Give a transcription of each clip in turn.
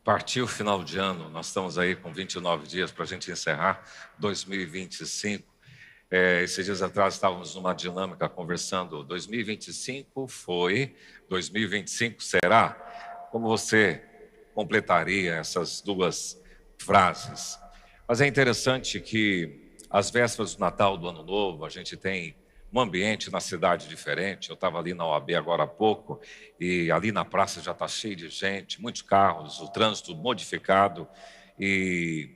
Partiu o final de ano, nós estamos aí com 29 dias para a gente encerrar 2025. Esses dias atrás estávamos numa dinâmica conversando, 2025 foi, 2025 será? Como você completaria essas duas frases? Mas é interessante que às vésperas do Natal, do Ano Novo, a gente tem um ambiente na cidade diferente. Eu estava ali na OAB agora há pouco e ali na praça já está cheio de gente, muitos carros, o trânsito modificado e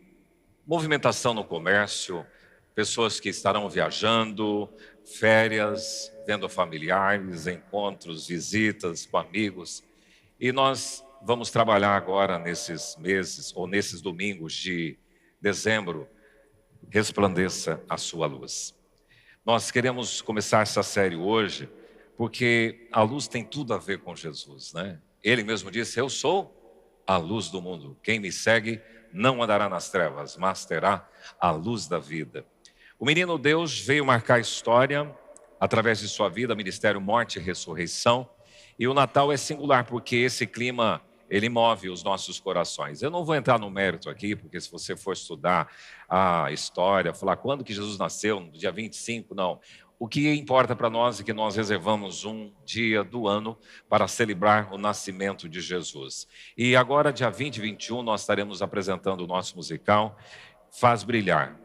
movimentação no comércio, pessoas que estarão viajando, férias, vendo familiares, encontros, visitas com amigos. E nós vamos trabalhar agora nesses meses ou nesses domingos de dezembro, resplandeça a sua luz. Nós queremos começar essa série hoje porque a luz tem tudo a ver com Jesus, né? Ele mesmo disse: eu sou a luz do mundo. Quem me segue não andará nas trevas, mas terá a luz da vida. O menino Deus veio marcar a história através de sua vida, ministério, morte e ressurreição. E o Natal é singular porque esse clima, ele move os nossos corações. Eu não vou entrar no mérito aqui, porque se você for estudar a história, falar quando que Jesus nasceu, no dia 25, não. O que importa para nós é que nós reservamos um dia do ano para celebrar o nascimento de Jesus. E agora, dia 20 e 21, nós estaremos apresentando o nosso musical Faz Brilhar.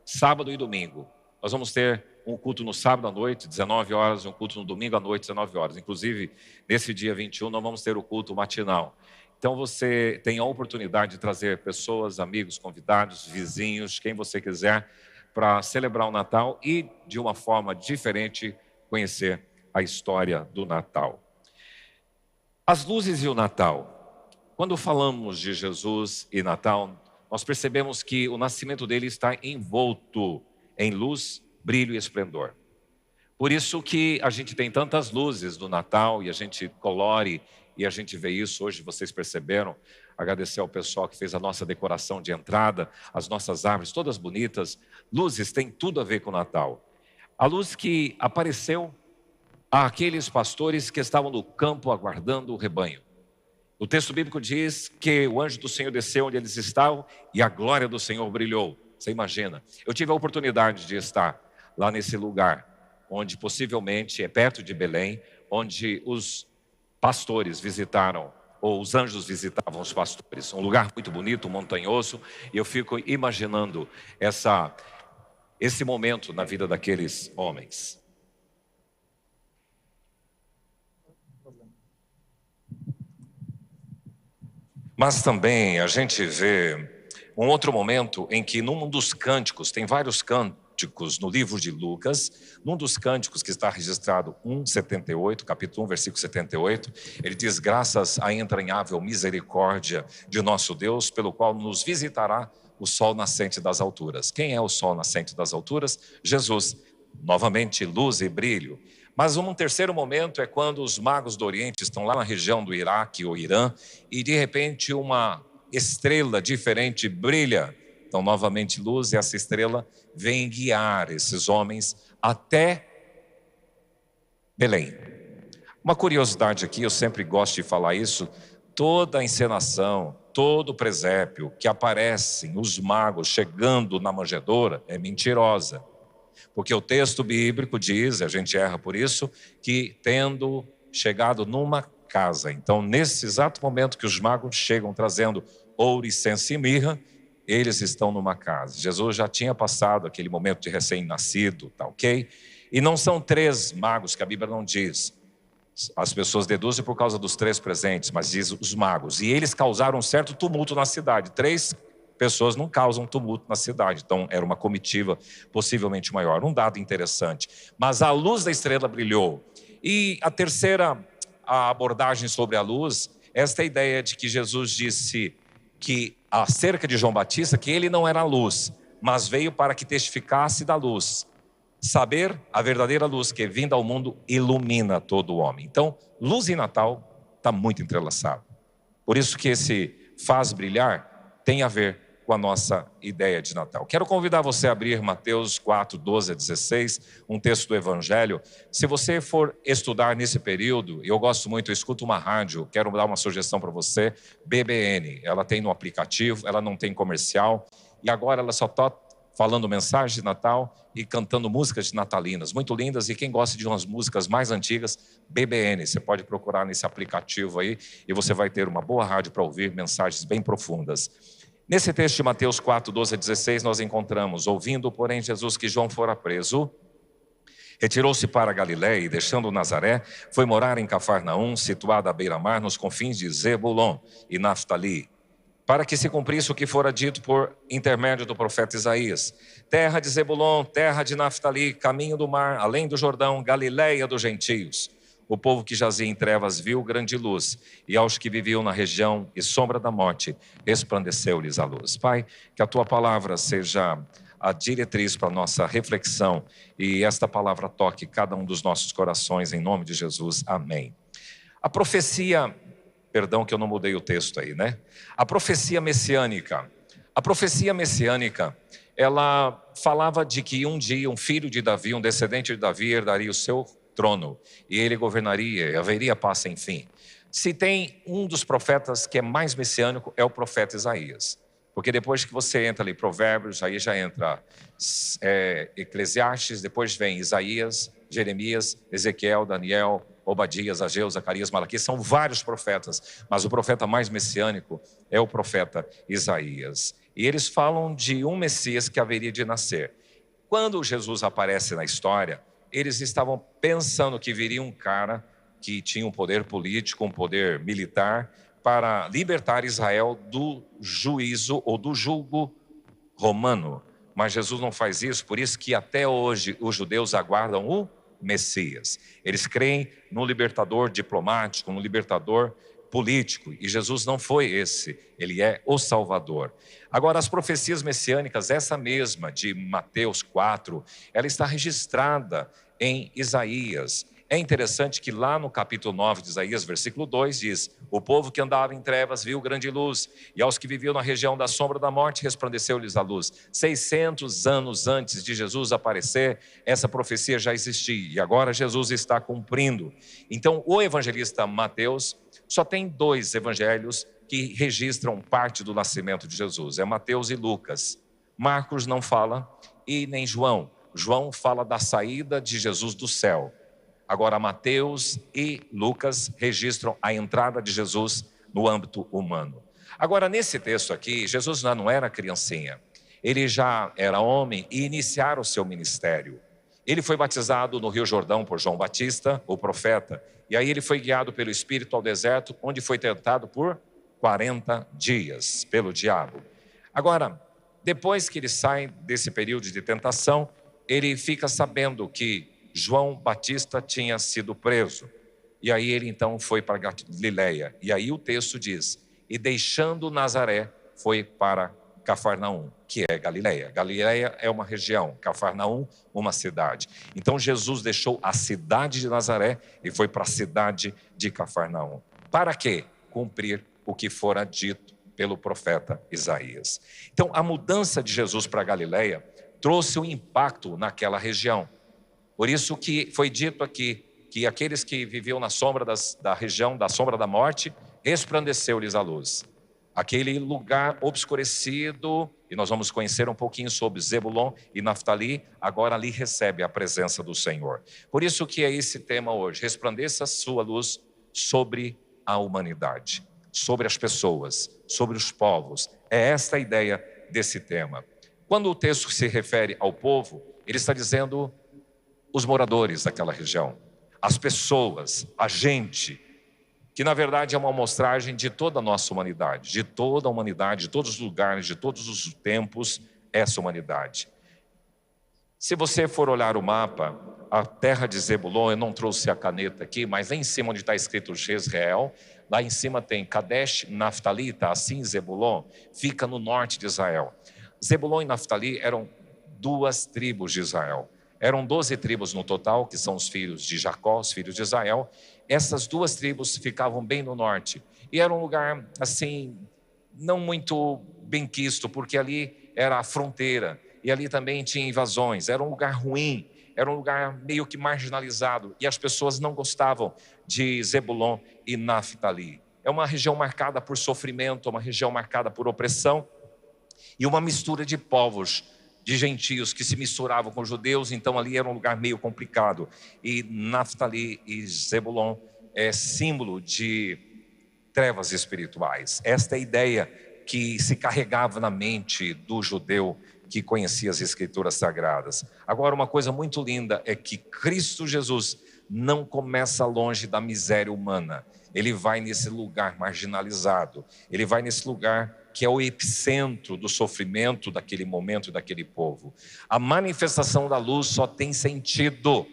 Sábado e domingo. Nós vamos ter um culto no sábado à noite, 19 horas, e um culto no domingo à noite, 19 horas. Inclusive, nesse dia 21, nós vamos ter o culto matinal. Então você tem a oportunidade de trazer pessoas, amigos, convidados, vizinhos, quem você quiser, para celebrar o Natal e, de uma forma diferente, conhecer a história do Natal. As luzes e o Natal. Quando falamos de Jesus e Natal, nós percebemos que o nascimento dele está envolto em luz, brilho e esplendor. Por isso que a gente tem tantas luzes do Natal e a gente colore e a gente vê isso. Hoje vocês perceberam, agradecer ao pessoal que fez a nossa decoração de entrada, as nossas árvores todas bonitas. Luzes têm tudo a ver com o Natal. A luz que apareceu àqueles pastores que estavam no campo aguardando o rebanho. O texto bíblico diz que o anjo do Senhor desceu onde eles estavam e a glória do Senhor brilhou. Você imagina? Eu tive a oportunidade de estar lá nesse lugar, onde possivelmente é perto de Belém, onde os pastores visitaram, ou os anjos visitavam os pastores. Um lugar muito bonito, montanhoso, e eu fico imaginando esse momento na vida daqueles homens. Mas também a gente vê um outro momento em que num dos cânticos, tem vários cânticos no livro de Lucas, num dos cânticos que está registrado 1:78, capítulo 1, versículo 78, ele diz: graças à entranhável misericórdia de nosso Deus, pelo qual nos visitará o sol nascente das alturas. Quem é o sol nascente das alturas? Jesus. Novamente, luz e brilho. Mas um terceiro momento é quando os magos do Oriente estão lá na região do Iraque ou Irã e de repente uma estrela diferente brilha. Então, novamente, luz, e essa estrela vem guiar esses homens até Belém. Uma curiosidade aqui, eu sempre gosto de falar isso: toda a encenação, todo o presépio que aparecem os magos chegando na manjedoura é mentirosa. Porque o texto bíblico diz, a gente erra por isso, que tendo chegado numa casa. Então, nesse exato momento que os magos chegam trazendo ouro, incenso e mirra, eles estão numa casa. Jesus já tinha passado aquele momento de recém-nascido, tá ok? E não são 3 magos, que a Bíblia não diz. As pessoas deduzem por causa dos 3 presentes, mas diz os magos. E eles causaram um certo tumulto na cidade. 3 pessoas não causam tumulto na cidade. Então era uma comitiva possivelmente maior. Um dado interessante. Mas a luz da estrela brilhou. E a terceira abordagem sobre a luz, esta ideia de que Jesus disse que acerca de João Batista, que ele não era a luz, mas veio para que testificasse da luz. Saber a verdadeira luz que vinda ao mundo ilumina todo o homem. Então, luz e Natal está muito entrelaçado. Por isso que esse faz brilhar tem a ver com a nossa ideia de Natal. Quero convidar você a abrir Mateus 4, 12 a 16, um texto do Evangelho. Se você for estudar nesse período, eu gosto muito, eu escuto uma rádio, quero dar uma sugestão para você, BBN. Ela tem no aplicativo, ela não tem comercial, e agora ela só está falando mensagem de Natal e cantando músicas natalinas, muito lindas, e quem gosta de umas músicas mais antigas, BBN, você pode procurar nesse aplicativo aí, e você vai ter uma boa rádio para ouvir mensagens bem profundas. Nesse texto de Mateus 4, 12 a 16, nós encontramos: ouvindo, porém, Jesus que João fora preso, retirou-se para a Galiléia e, deixando Nazaré, foi morar em Cafarnaum, situada à beira-mar, nos confins de Zebulon e Naftali, para que se cumprisse o que fora dito por intermédio do profeta Isaías: terra de Zebulon, terra de Naftali, caminho do mar, além do Jordão, Galiléia dos gentios. O povo que jazia em trevas viu grande luz, e aos que viviam na região e sombra da morte, resplandeceu-lhes a luz. Pai, que a Tua palavra seja a diretriz para a nossa reflexão, e esta palavra toque cada um dos nossos corações, em nome de Jesus. Amém. A profecia, perdão que eu não mudei o texto aí, né? A profecia messiânica. A profecia messiânica, ela falava de que um dia um filho de Davi, um descendente de Davi, herdaria o seu trono, e ele governaria, e haveria paz sem fim. Se tem um dos profetas que é mais messiânico, é o profeta Isaías, porque depois que você entra ali, Provérbios, aí já entra Eclesiastes, depois vem Isaías, Jeremias, Ezequiel, Daniel, Obadias, Ageu, Zacarias, Malaquias, são vários profetas, mas o profeta mais messiânico é o profeta Isaías, e eles falam de um Messias que haveria de nascer. Quando Jesus aparece na história, eles estavam pensando que viria um cara que tinha um poder político, um poder militar, para libertar Israel do juízo ou do julgo romano. Mas Jesus não faz isso, por isso que até hoje os judeus aguardam o Messias. Eles creem no libertador diplomático, no libertador político, e Jesus não foi esse, ele é o Salvador. Agora, as profecias messiânicas, essa mesma de Mateus 4, ela está registrada em Isaías. É interessante que lá no capítulo 9 de Isaías, versículo 2, diz: o povo que andava em trevas viu grande luz, e aos que viviam na região da sombra da morte resplandeceu-lhes a luz. 600 anos antes de Jesus aparecer, essa profecia já existia, e agora Jesus está cumprindo. Então, o evangelista Mateus só tem 2 evangelhos que registram parte do nascimento de Jesus, é Mateus e Lucas. Marcos não fala, e nem João. João fala da saída de Jesus do céu. Agora, Mateus e Lucas registram a entrada de Jesus no âmbito humano. Agora, nesse texto aqui, Jesus já não era criancinha. Ele já era homem e iniciara o seu ministério. Ele foi batizado no Rio Jordão por João Batista, o profeta. E aí ele foi guiado pelo Espírito ao deserto, onde foi tentado por 40 dias pelo diabo. Agora, depois que ele sai desse período de tentação, ele fica sabendo que João Batista tinha sido preso. E aí ele então foi para Galiléia. E aí o texto diz: e deixando Nazaré, foi para Cafarnaum, que é Galiléia. Galiléia é uma região, Cafarnaum, uma cidade. Então Jesus deixou a cidade de Nazaré e foi para a cidade de Cafarnaum. Para quê? Cumprir o que fora dito pelo profeta Isaías. Então a mudança de Jesus para Galiléia trouxe um impacto naquela região. Por isso que foi dito aqui que aqueles que viviam na sombra da região, da sombra da morte, resplandeceu-lhes a luz. Aquele lugar obscurecido, e nós vamos conhecer um pouquinho sobre Zebulon e Naftali, agora ali recebe a presença do Senhor. Por isso que é esse tema hoje: resplandeça a sua luz sobre a humanidade, sobre as pessoas, sobre os povos. É esta a ideia desse tema. Quando o texto se refere ao povo, ele está dizendo os moradores daquela região, as pessoas, a gente, que na verdade é uma amostragem de toda a nossa humanidade, de toda a humanidade, de todos os lugares, de todos os tempos, essa humanidade. Se você for olhar o mapa, a terra de Zebulon, eu não trouxe a caneta aqui, mas lá em cima onde está escrito Jezreel, lá em cima tem Kadesh, Naftali, está assim Zebulon, fica no norte de Israel. Zebulon e Naftali eram 2 tribos de Israel. Eram 12 tribos no total, que são os filhos de Jacó, os filhos de Israel. Essas 2 tribos ficavam bem no norte. E era um lugar, assim, não muito benquisto, porque ali era a fronteira, e ali também tinha invasões, era um lugar ruim, era um lugar meio que marginalizado, e as pessoas não gostavam de Zebulon e Naftali. É uma região marcada por sofrimento, uma região marcada por opressão, e uma mistura de povos, de gentios que se misturavam com judeus, então ali era um lugar meio complicado. E Naftali e Zebulon é símbolo de trevas espirituais. Esta é a ideia que se carregava na mente do judeu que conhecia as Escrituras Sagradas. Agora, uma coisa muito linda é que Cristo Jesus não começa longe da miséria humana. Ele vai nesse lugar marginalizado, ele vai nesse lugar que é o epicentro do sofrimento daquele momento, daquele povo. A manifestação da luz só tem sentido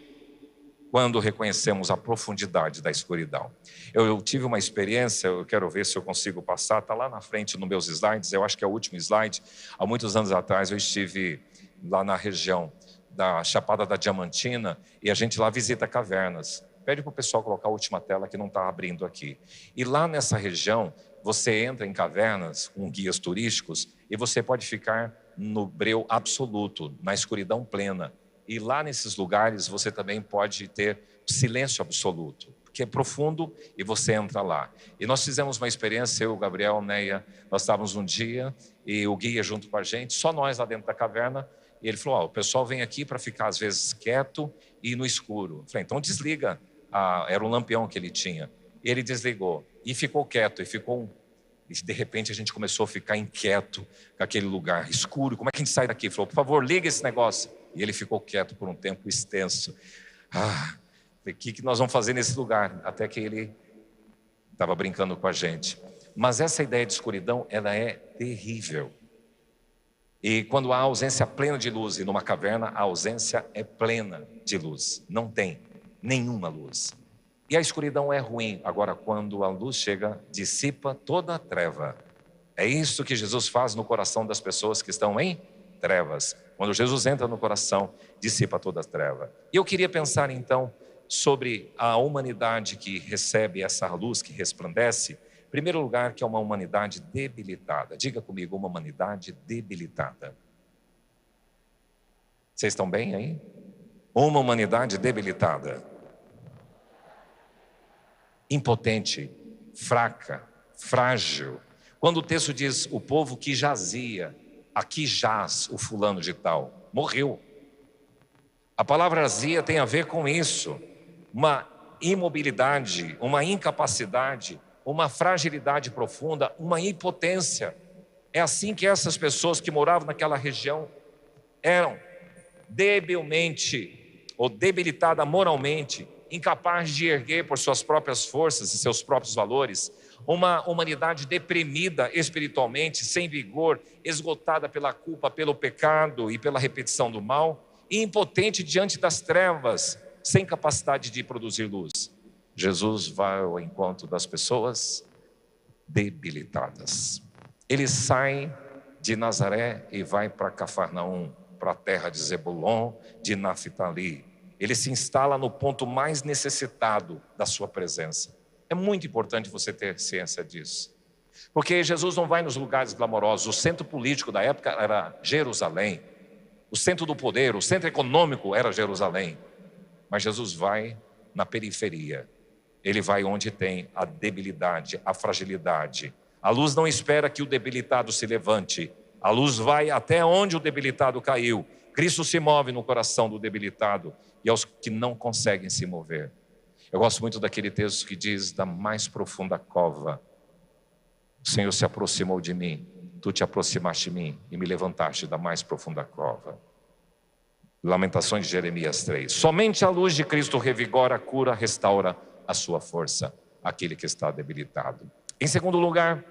quando reconhecemos a profundidade da escuridão. Eu tive uma experiência, eu quero ver se eu consigo passar, está lá na frente nos meus slides, eu acho que é o último slide. Há muitos anos atrás eu estive lá na região da Chapada da Diamantina e a gente lá visita cavernas. Pede para o pessoal colocar a última tela que não está abrindo aqui. E lá nessa região, você entra em cavernas com guias turísticos e você pode ficar no breu absoluto, na escuridão plena. E lá nesses lugares você também pode ter silêncio absoluto, porque é profundo e você entra lá. E nós fizemos uma experiência, eu, Gabriel, Neia, nós estávamos um dia e o guia junto com a gente, só nós lá dentro da caverna, e ele falou, o pessoal vem aqui para ficar às vezes quieto e no escuro. Eu falei, então desliga, era um lampião que ele tinha. E ele desligou e ficou quieto, e de repente a gente começou a ficar inquieto com aquele lugar escuro. Como é que a gente sai daqui? Ele falou, por favor, liga esse negócio. E ele ficou quieto por um tempo extenso. O que nós vamos fazer nesse lugar? Até que ele estava brincando com a gente. Mas essa ideia de escuridão, ela é terrível. E quando há ausência plena de luz, e numa caverna a ausência é plena de luz. Não tem nenhuma luz. E a escuridão é ruim. Agora, quando a luz chega, dissipa toda a treva. É isso que Jesus faz no coração das pessoas que estão em trevas. Quando Jesus entra no coração, dissipa toda a treva. E eu queria pensar então sobre a humanidade que recebe essa luz, que resplandece. Em primeiro lugar, que é uma humanidade debilitada. Diga comigo, uma humanidade debilitada. Vocês estão bem aí? Uma humanidade debilitada. Impotente, fraca, frágil. Quando o texto diz o povo que jazia, aqui jaz o fulano de tal, morreu. A palavra jazia tem a ver com isso, uma imobilidade, uma incapacidade, uma fragilidade profunda, uma impotência. É assim que essas pessoas que moravam naquela região eram debilmente ou debilitada moralmente, incapaz de erguer por suas próprias forças e seus próprios valores, uma humanidade deprimida espiritualmente, sem vigor, esgotada pela culpa, pelo pecado e pela repetição do mal, e impotente diante das trevas, sem capacidade de produzir luz. Jesus vai ao encontro das pessoas debilitadas. Ele sai de Nazaré e vai para Cafarnaum, para a terra de Zebulon, de Naftali. Ele se instala no ponto mais necessitado da sua presença. É muito importante você ter ciência disso. Porque Jesus não vai nos lugares glamourosos. O centro político da época era Jerusalém. O centro do poder, o centro econômico era Jerusalém. Mas Jesus vai na periferia. Ele vai onde tem a debilidade, a fragilidade. A luz não espera que o debilitado se levante. A luz vai até onde o debilitado caiu. Cristo se move no coração do debilitado e aos que não conseguem se mover. Eu gosto muito daquele texto que diz, da mais profunda cova, o Senhor se aproximou de mim, tu te aproximaste de mim e me levantaste da mais profunda cova. Lamentações de Jeremias 3. Somente a luz de Cristo revigora, cura, restaura a sua força, aquele que está debilitado. Em segundo lugar,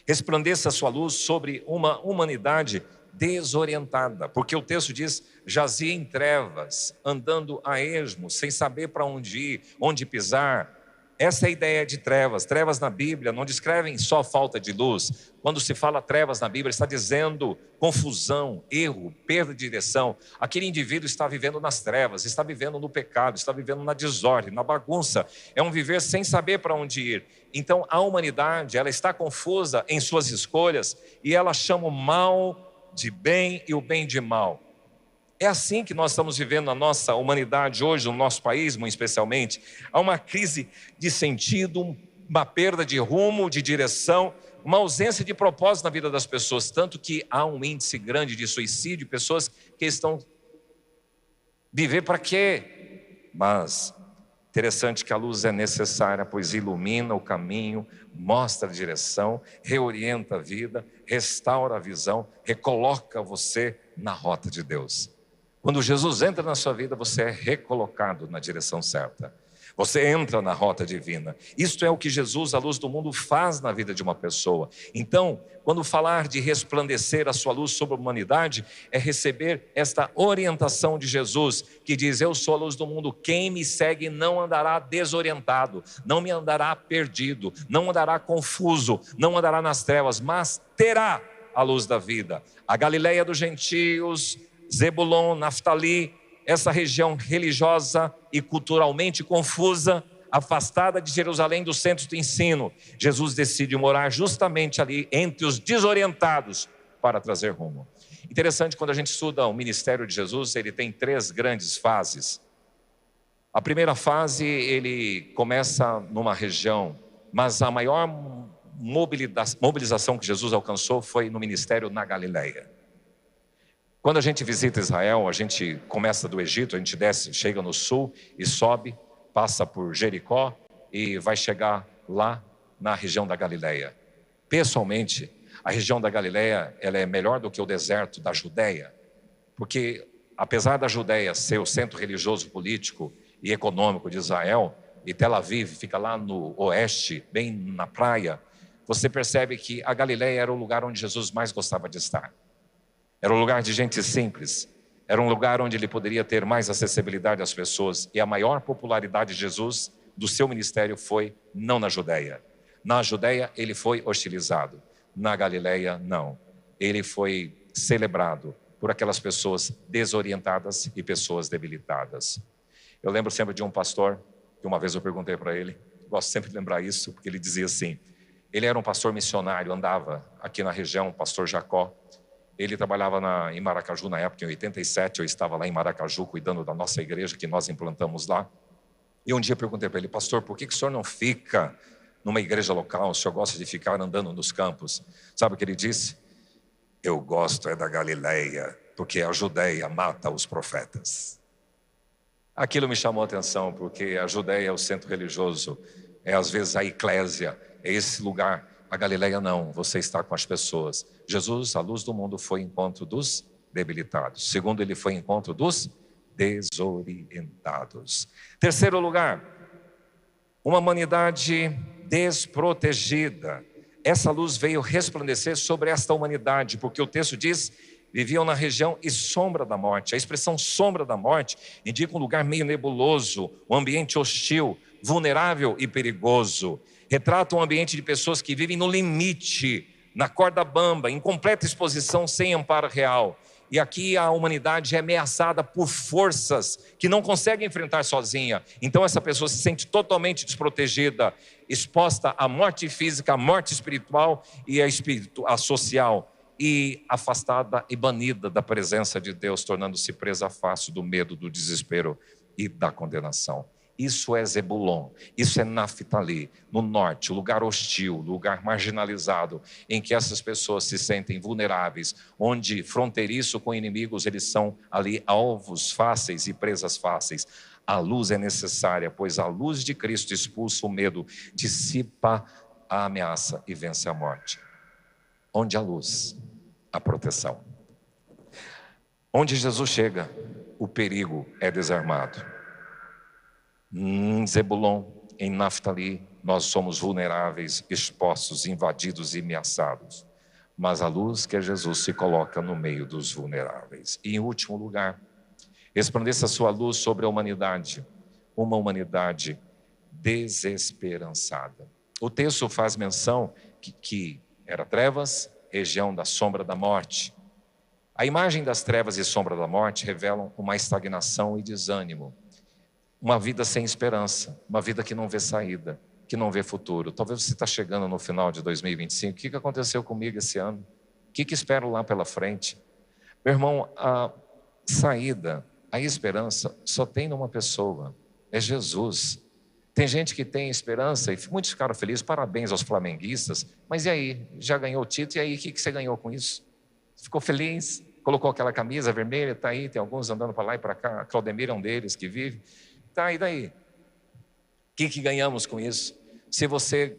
resplandeça a sua luz sobre uma humanidade desorientada, porque o texto diz, jazia em trevas, andando a esmo, sem saber para onde ir, onde pisar. Essa é a ideia de trevas. Trevas na Bíblia não descrevem só falta de luz. Quando se fala trevas na Bíblia, está dizendo confusão, erro, perda de direção. Aquele indivíduo está vivendo nas trevas, está vivendo no pecado, está vivendo na desordem, na bagunça. É um viver sem saber para onde ir. Então a humanidade, ela está confusa em suas escolhas e ela chama o mal de bem e o bem de mal. É assim que nós estamos vivendo na nossa humanidade hoje, no nosso país, muito especialmente. Há uma crise de sentido, uma perda de rumo, de direção, uma ausência de propósito na vida das pessoas, tanto que há um índice grande de suicídio, pessoas que estão viver para quê? Mas interessante que a luz é necessária, pois ilumina o caminho, mostra a direção, reorienta a vida, restaura a visão, recoloca você na rota de Deus. Quando Jesus entra na sua vida, você é recolocado na direção certa. Você entra na rota divina. Isto é o que Jesus, a luz do mundo, faz na vida de uma pessoa. Então, quando falar de resplandecer a sua luz sobre a humanidade, é receber esta orientação de Jesus, que diz: eu sou a luz do mundo, quem me segue não andará desorientado, não me andará perdido, não andará confuso, não andará nas trevas, mas terá a luz da vida. A Galileia dos gentios, Zebulon, Naftali, essa região religiosa e culturalmente confusa, afastada de Jerusalém do centro de ensino, Jesus decide morar justamente ali entre os desorientados para trazer rumo. Interessante, quando a gente estuda o ministério de Jesus, ele tem 3 grandes fases. A primeira fase, ele começa numa região, mas a maior mobilização que Jesus alcançou foi no ministério na Galileia. Quando a gente visita Israel, a gente começa do Egito, a gente desce, chega no sul e sobe, passa por Jericó e vai chegar lá na região da Galileia. Pessoalmente, a região da Galileia, ela é melhor do que o deserto da Judeia, porque apesar da Judeia ser o centro religioso, político e econômico de Israel, e Tel Aviv fica lá no oeste, bem na praia, você percebe que a Galileia era o lugar onde Jesus mais gostava de estar. Era um lugar de gente simples, era um lugar onde ele poderia ter mais acessibilidade às pessoas, e a maior popularidade de Jesus, do seu ministério, foi não na Judeia. Na Judeia ele foi hostilizado, na Galileia não. Ele foi celebrado por aquelas pessoas desorientadas e pessoas debilitadas. Eu lembro sempre de um pastor, que uma vez eu perguntei para ele, gosto sempre de lembrar isso, porque ele dizia assim, ele era um pastor missionário, andava aqui na região, pastor Jacó. Ele trabalhava em Maracaju na época, em 87, eu estava lá em Maracaju cuidando da nossa igreja que nós implantamos lá. E um dia eu perguntei para ele, pastor, por que o senhor não fica numa igreja local? O senhor gosta de ficar andando nos campos? Sabe o que ele disse? Eu gosto é da Galileia, porque a Judeia mata os profetas. Aquilo me chamou a atenção, porque a Judeia é o centro religioso, é às vezes a eclésia, é esse lugar. A Galileia não, você está com as pessoas. Jesus, a luz do mundo, foi encontro dos debilitados. Segundo, ele foi encontro dos desorientados. Terceiro lugar, uma humanidade desprotegida. Essa luz veio resplandecer sobre esta humanidade, porque o texto diz, viviam na região e sombra da morte. A expressão sombra da morte indica um lugar meio nebuloso, um ambiente hostil, vulnerável e perigoso. Retrata um ambiente de pessoas que vivem no limite, na corda bamba, em completa exposição, sem amparo real. E aqui a humanidade é ameaçada por forças que não consegue enfrentar sozinha. Então essa pessoa se sente totalmente desprotegida, exposta à morte física, à morte espiritual e à social. E afastada e banida da presença de Deus, tornando-se presa fácil do medo, do desespero e da condenação. Isso é Zebulon, isso é Naftali, no norte, lugar hostil, lugar marginalizado, em que essas pessoas se sentem vulneráveis, onde fronteiriço com inimigos, eles são ali alvos fáceis e presas fáceis. A luz é necessária, pois a luz de Cristo expulsa o medo, dissipa a ameaça e vence a morte. Onde há luz, há proteção. Onde Jesus chega, o perigo é desarmado. Em Zebulon, em Naftali, nós somos vulneráveis, expostos, invadidos e ameaçados. Mas a luz que é Jesus se coloca no meio dos vulneráveis. E em último lugar, resplandeça a sua luz sobre a humanidade. Uma humanidade desesperançada. O texto faz menção que era trevas, região da sombra da morte. A imagem das trevas e sombra da morte revelam uma estagnação e desânimo, uma vida sem esperança, uma vida que não vê saída, que não vê futuro. Talvez você está chegando no final de 2025, o que aconteceu comigo esse ano? O que espero lá pela frente? Meu irmão, a saída, a esperança só tem numa pessoa, é Jesus. Tem gente que tem esperança e muitos ficaram felizes, parabéns aos flamenguistas, mas e aí? Já ganhou o título, e aí o que você ganhou com isso? Ficou feliz? Colocou aquela camisa vermelha, está aí, tem alguns andando para lá e para cá, a Claudemir é um deles que vive. Tá, e daí? O que ganhamos com isso? Se você,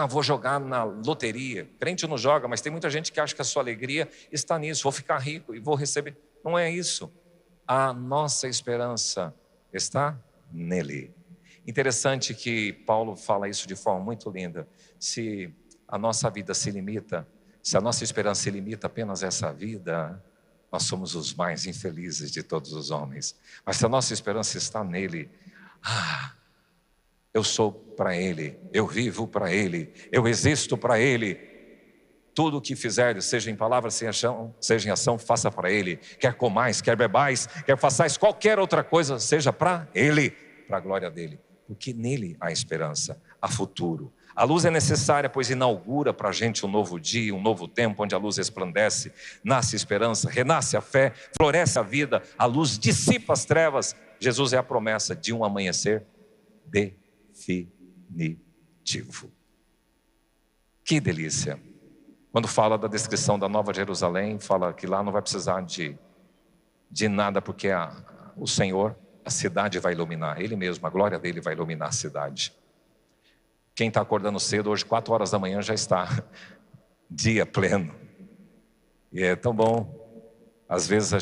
vou jogar na loteria, crente não joga, mas tem muita gente que acha que a sua alegria está nisso, vou ficar rico e vou receber. Não é isso. A nossa esperança está nele. Interessante que Paulo fala isso de forma muito linda. Se a nossa vida se limita, se a nossa esperança se limita apenas a essa vida, nós somos os mais infelizes de todos os homens. Mas se a nossa esperança está nele, eu sou para ele, eu vivo para ele, eu existo para ele. Tudo o que fizeres, seja em palavra, seja em ação, faça para ele. Quer comais, quer bebais, quer façais qualquer outra coisa, seja para ele, para a glória dele. Porque nele há esperança, há futuro. A luz é necessária, pois inaugura para a gente um novo dia, um novo tempo, onde a luz resplandece, nasce esperança, renasce a fé, floresce a vida, a luz dissipa as trevas. Jesus é a promessa de um amanhecer definitivo. Que delícia! Quando fala da descrição da Nova Jerusalém, fala que lá não vai precisar de nada, porque o Senhor, a cidade vai iluminar, Ele mesmo, a glória dele vai iluminar a cidade. Quem está acordando cedo, hoje 4 horas da manhã já está dia pleno. E é tão bom. Às vezes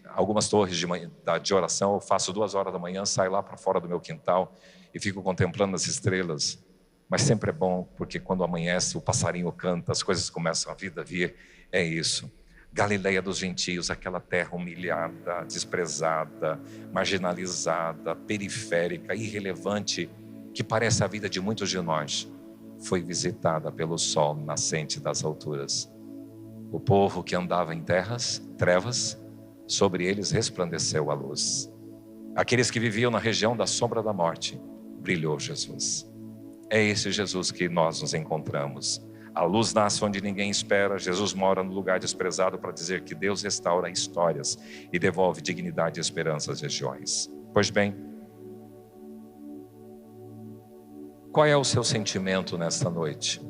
algumas torres de oração, eu faço 2 horas da manhã, saio lá para fora do meu quintal e fico contemplando as estrelas. Mas sempre é bom, porque quando amanhece, o passarinho canta, as coisas começam a vida a vir. É isso. Galileia dos gentios, aquela terra humilhada, desprezada, marginalizada, periférica, irrelevante, que parece a vida de muitos de nós, foi visitada pelo sol nascente das alturas. O povo que andava em trevas, sobre eles resplandeceu a luz. Aqueles que viviam na região da sombra da morte, brilhou Jesus. É esse Jesus que nós nos encontramos. A luz nasce onde ninguém espera. Jesus mora no lugar desprezado para dizer que Deus restaura histórias e devolve dignidade e esperança às regiões. Pois bem, qual é o seu sentimento nesta noite?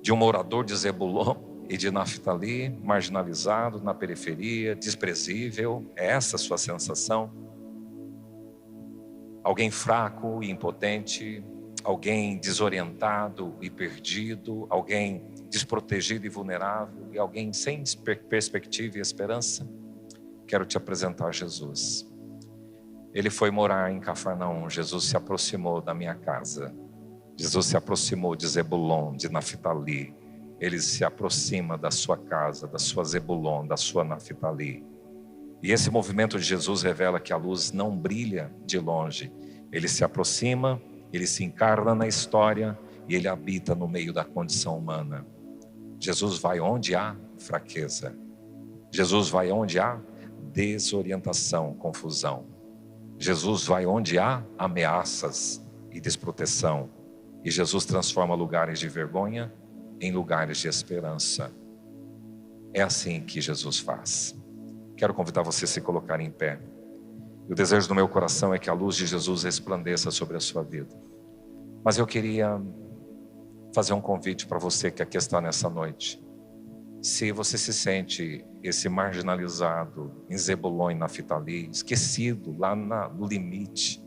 De um morador de Zebulon e de Naftali, marginalizado na periferia, desprezível? É essa a sua sensação? Alguém fraco e impotente? Alguém desorientado e perdido? Alguém desprotegido e vulnerável? E alguém sem perspectiva e esperança? Quero te apresentar Jesus. Ele foi morar em Cafarnaum. Jesus se aproximou da minha casa. Jesus se aproximou de Zebulon, de Naftali. Ele se aproxima da sua casa, da sua Zebulon, da sua Naftali. E esse movimento de Jesus revela que a luz não brilha de longe. Ele se aproxima, ele se encarna na história e ele habita no meio da condição humana. Jesus vai onde há fraqueza. Jesus vai onde há desorientação, confusão. Jesus vai onde há ameaças e desproteção. E Jesus transforma lugares de vergonha em lugares de esperança. É assim que Jesus faz. Quero convidar você a se colocar em pé. E o desejo do meu coração é que a luz de Jesus resplandeça sobre a sua vida. Mas eu queria fazer um convite para você que aqui está nessa noite. Se você se sente esse marginalizado em Zebulon e Naftali, esquecido lá no limite,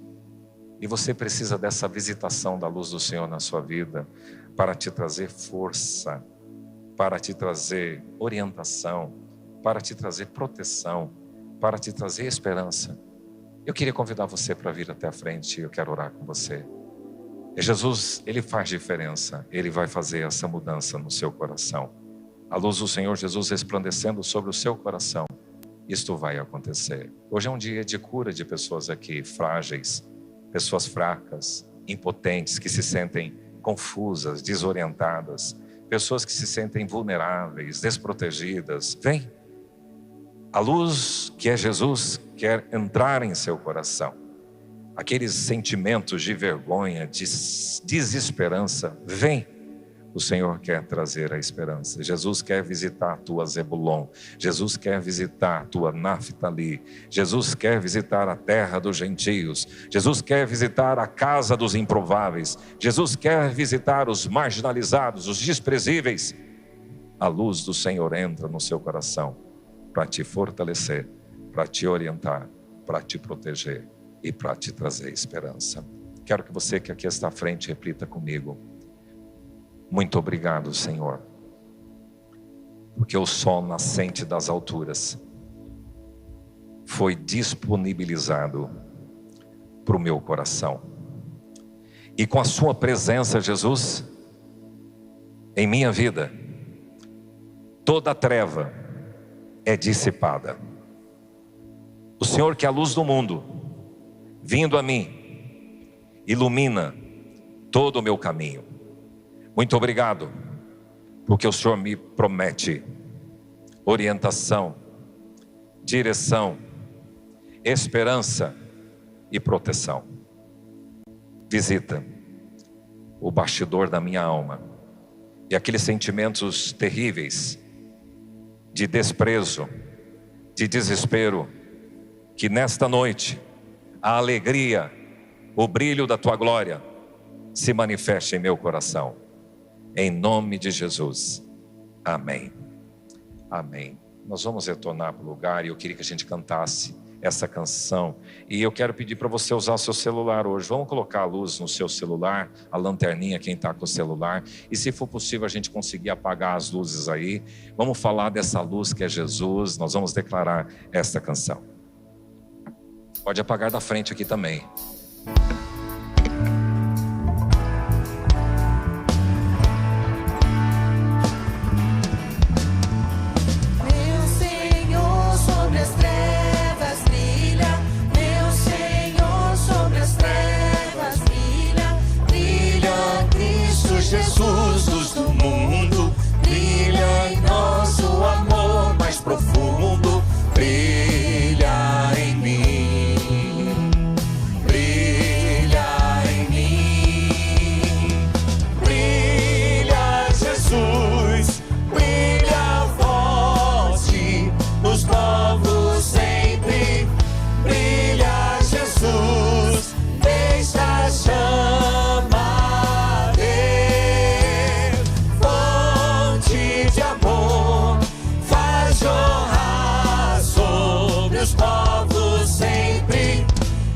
e você precisa dessa visitação da luz do Senhor na sua vida para te trazer força, para te trazer orientação, para te trazer proteção, para te trazer esperança. Eu queria convidar você para vir até a frente e eu quero orar com você. E Jesus, Ele faz diferença, Ele vai fazer essa mudança no seu coração. A luz do Senhor Jesus resplandecendo sobre o seu coração, isto vai acontecer. Hoje é um dia de cura de pessoas aqui frágeis, pessoas fracas, impotentes, que se sentem confusas, desorientadas, pessoas que se sentem vulneráveis, desprotegidas. Vem! A luz que é Jesus quer entrar em seu coração. Aqueles sentimentos de vergonha, de desesperança, vem! O Senhor quer trazer a esperança. Jesus quer visitar a tua Zebulon. Jesus quer visitar a tua Naftali. Jesus quer visitar a terra dos gentios. Jesus quer visitar a casa dos improváveis. Jesus quer visitar os marginalizados, os desprezíveis. A luz do Senhor entra no seu coração para te fortalecer, para te orientar, para te proteger e para te trazer esperança. Quero que você que aqui está à frente repita comigo. Muito obrigado, Senhor, porque o sol nascente das alturas foi disponibilizado para o meu coração. E com a sua presença, Jesus, em minha vida, toda a treva é dissipada. O Senhor, que é a luz do mundo, vindo a mim, ilumina todo o meu caminho. Muito obrigado, porque o Senhor me promete orientação, direção, esperança e proteção. Visita o bastidor da minha alma e aqueles sentimentos terríveis de desprezo, de desespero, que nesta noite a alegria, o brilho da tua glória se manifeste em meu coração. Em nome de Jesus, amém, amém. Nós vamos retornar para o lugar e eu queria que a gente cantasse essa canção. E eu quero pedir para você usar o seu celular hoje. Vamos colocar a luz no seu celular, a lanterninha, quem está com o celular. E se for possível a gente conseguir apagar as luzes aí, vamos falar dessa luz que é Jesus. Nós vamos declarar esta canção. Pode apagar da frente aqui também. Jesus, luz do mundo, brilha em nós o amor mais profundo, brilha em mim, brilha em mim, brilha Jesus, brilha forte nos povos sempre, brilha Jesus, deixa a chama de amor, faz jorrar sobre os povos sempre,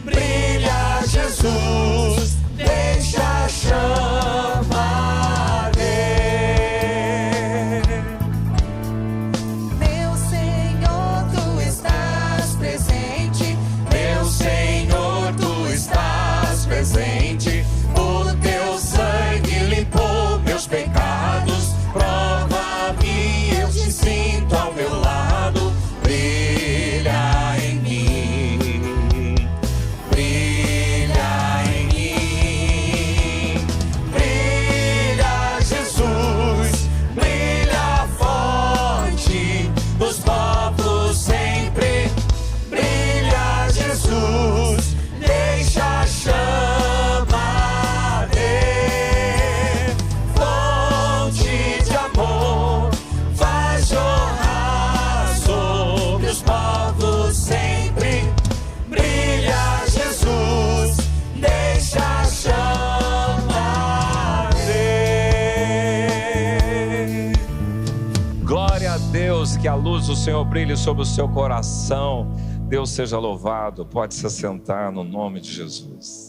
brilha Jesus, deixa a chama arder. Meu Senhor, tu estás presente, meu Senhor, tu estás presente, o teu sangue limpou meus pecados, prova-me, eu te sinto ao meu lado, brilha em mim, brilha em mim, brilha Jesus, brilha forte nos povos sempre, brilha Jesus, deixa a chama arder, fonte de amor, faz jorrar sobre os povos sempre, brilha Jesus, deixa a chama arder. Glória a Deus, que a luz do Senhor brilhe sobre o seu coração. Deus seja louvado. Pode se assentar no nome de Jesus.